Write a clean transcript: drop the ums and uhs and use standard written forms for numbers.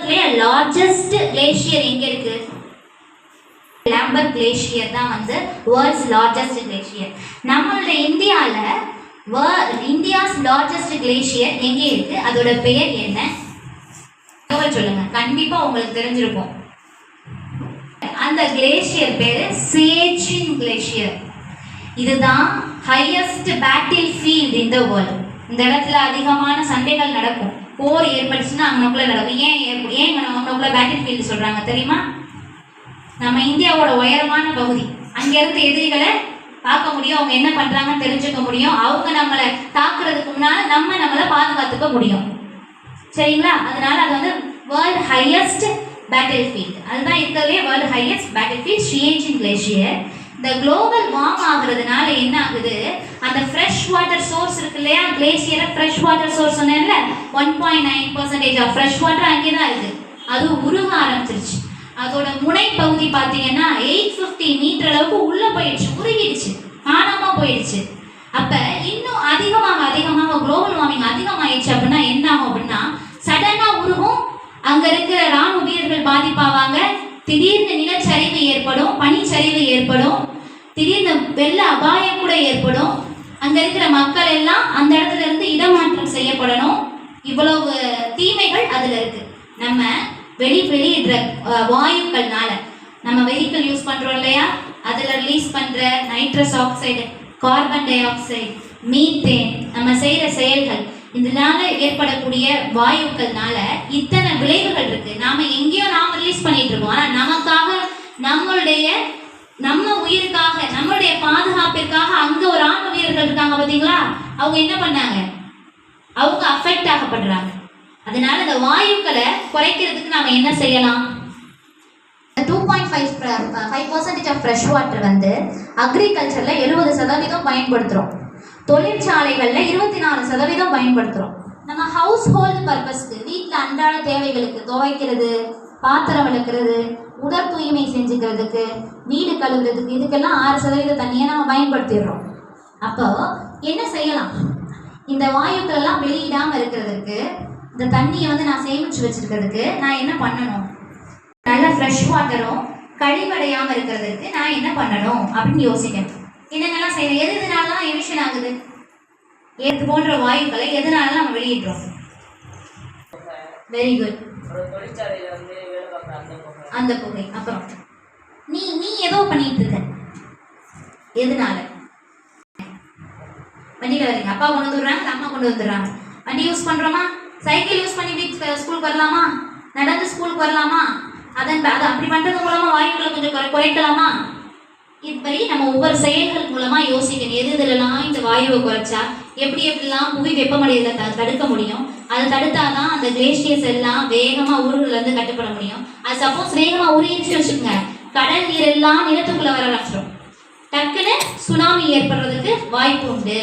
உலகத்திலேயே largest glacier எங்க இருக்கு? லேம்பர்ட் கிளேஷியர் தான் வந்து வேர்ல்ட்ஸ் லார்ஜஸ்ட் கிளேஷியர். நம்மளுடைய இந்தியாஸ் லார்ஜஸ்ட் கிளேஷியர் எங்க இருக்கு? அதோட பெயர் என்ன? சொல்லுங்க, கண்டிப்பா உங்களுக்கு தெரிஞ்சிருக்கும். அந்த கிளேஷியர் பேரு சியேச்சின் கிளேஷியர். இதுதான் highest battle field in the world. இந்த இடத்துல அதிகமான சண்டைகள் நடக்கும். போர் ஏற்பட்டுச்சுன்னா அங்கனக்குள்ள நடக்கும். ஏன் அங்கனக்குள்ள பேட்டில் ஃபீல்டு சொல்றாங்க தெரியுமா? நம்ம இந்தியாவோட உயரமான பகுதி. அங்கிருந்து எதிரிகளை பார்க்க முடியும், அவங்க என்ன பண்றாங்கன்னு தெரிஞ்சுக்க முடியும், அவங்க நம்மளை தாக்குறதுக்கு முன்னால நம்மளை பாதுகாத்துக்க முடியும். சரிங்களா? அதனால அது வந்து வேர்ல்ட் ஹையஸ்ட் பேட்டில் ஃபீல்ட். அதுதான் இருக்கிறதுலே world highest battle field Siachen glacier. இந்த குளோபல் வார்ம் ஆகுறதுனால என்ன ஆகுது? அந்த ஃப்ரெஷ் வாட்டர் சோர்ஸ் இருக்கு இல்லையா, கிளேசியரை ஃப்ரெஷ் வாட்டர் சோர்ஸ் சொன்னேன்ல, 1.9% ஆஃப் ஃப்ரெஷ் வாட்டர் அங்கே தான் இருக்கு. அது உருக ஆரம்பிச்சிருச்சு. அதோட முனை பகுதி பார்த்தீங்கன்னா 850 மீட்டர் அளவுக்கு உள்ள போயிடுச்சு, உருகிடுச்சு, காணாம போயிடுச்சு. அப்ப இன்னும் அதிகமாக குளோபல் வார்மிங் அதிகமாயிடுச்சு அப்படின்னா என்ன ஆகும் அப்படின்னா, சடனா உருகும், அங்க இருக்கிற ராணுவ வீரர்கள் பாதிப்பாவாங்க, திடீர்னு நிலச்சரிவு ஏற்படும், பனிச்சரிவு ஏற்படும், திடீர்னு வெள்ள அபாயம் கூட ஏற்படும். அங்க இருக்கிற மக்கள் எல்லாம் அந்த இடத்துல இருந்து இடமாற்றம் செய்யப்படணும். இவ்வளவு தீமைகள் அதுல இருக்கு. நம்ம வெளியிடுற வாயுக்கள்னால, நம்ம வெஹிக்கிள் யூஸ் பண்றோம் இல்லையா, அதுல ரிலீஸ் பண்ற nitrous oxide, carbon di oxide, methane, நம்ம செய்யற செயல்கள், இதனால ஏற்படக்கூடிய வாயுக்கள்னால இத்தனை விளைவுகள் இருக்கு. நாம எங்கேயோ ரிலீஸ் பண்ணிட்டு இருக்கோம். ஆனா நமக்காக, நம்ம உயிருக்காக, நம்மளுடைய பாதுகாப்பிற்காக அங்க ஒரு ராணுவ வீரர்கள் இருக்காங்க பாத்தீங்களா, அவங்க என்ன பண்ணாங்க? அவங்க அஃபெக்ட் ஆகப்படுறாங்க. அதனால இந்த வாயுக்களை குறைக்கிறதுக்கு நாம என்ன செய்யலாம்? 2.5% ஆஃப் ஃப்ரெஷ் வாட்டர் வந்து அக்ரிகல்ச்சர்ல 70% பயன்படுத்துறோம். தொழிற்சாலைகள்ல 24% பயன்படுத்துறோம். நம்ம ஹவுஸ் ஹோல்டு பர்பஸ்க்கு, வீட்டில் அன்றாட தேவைகளுக்கு, துவைக்கிறது, பாத்திரம் விளக்குறது, உடல் தூய்மை செஞ்சுக்கிறதுக்கு, வீடு கழுவுறதுக்கு, இதுக்கெல்லாம் 6% தண்ணியை நம்ம பயன்படுத்திடுறோம். அப்போ என்ன செய்யலாம்? இந்த வாயுக்கள் எல்லாம் வெளியிடாம இருக்கிறதுக்கு, இந்த தண்ணியை வந்து நான் சேமிச்சு வச்சிருக்கிறதுக்கு நான் என்ன பண்ணணும்? நல்ல ஃப்ரெஷ் வாட்டரும் கழிவடையாம இருக்கிறதுக்கு நான் என்ன பண்ணணும் அப்படின்னு யோசிக்கணும். என்னென்னலாம் செய்யணும்? எதுனாலலாம் எமிஷன் ஆகுது? இது போன்ற வாயுக்களை எதனால நம்ம வெளியிடுறோம்? Very good. அந்த புகை. அப்புறம் நீ ஏதோ பண்ணிட்டு இருக்க, எதனால? வண்டியில வரீங்க, அப்பா கொண்டு வந்துடுறாங்க, அம்மா கொண்டு வந்துடுறாங்க, வண்டி யூஸ் பண்றோமா? சைக்கிள் யூஸ் பண்ணி ஸ்கூலுக்கு வரலாமா? நடந்து ஸ்கூலுக்கு வரலாமா? அது அப்படி பண்றது மூலமா வாயுக்களை கொஞ்சம் குறைக்கலாமா? இப்படி நம்ம ஒவ்வொரு செயல்கள் மூலமா யோசிக்கணும். எதுலாம் இந்த வாயுவை குறைச்சா எப்படிலாம் புவி வெப்பமடையதை தடுக்க முடியும், அதை தடுத்தாதான் அந்த கிளேஷியர்ஸ் எல்லாம் வேகமா உருகுல இருந்து கட்டுப்பட முடியும். அது சப்போஸ் வேகமா உருகிச்சு வச்சுக்கோங்க, கடல் நீர் எல்லாம் நிலத்துக்குள்ள வர ஆரம்பிச்சிடும், டக்குன்னு சுனாமி ஏற்படுறதுக்கு வாய்ப்பு உண்டு.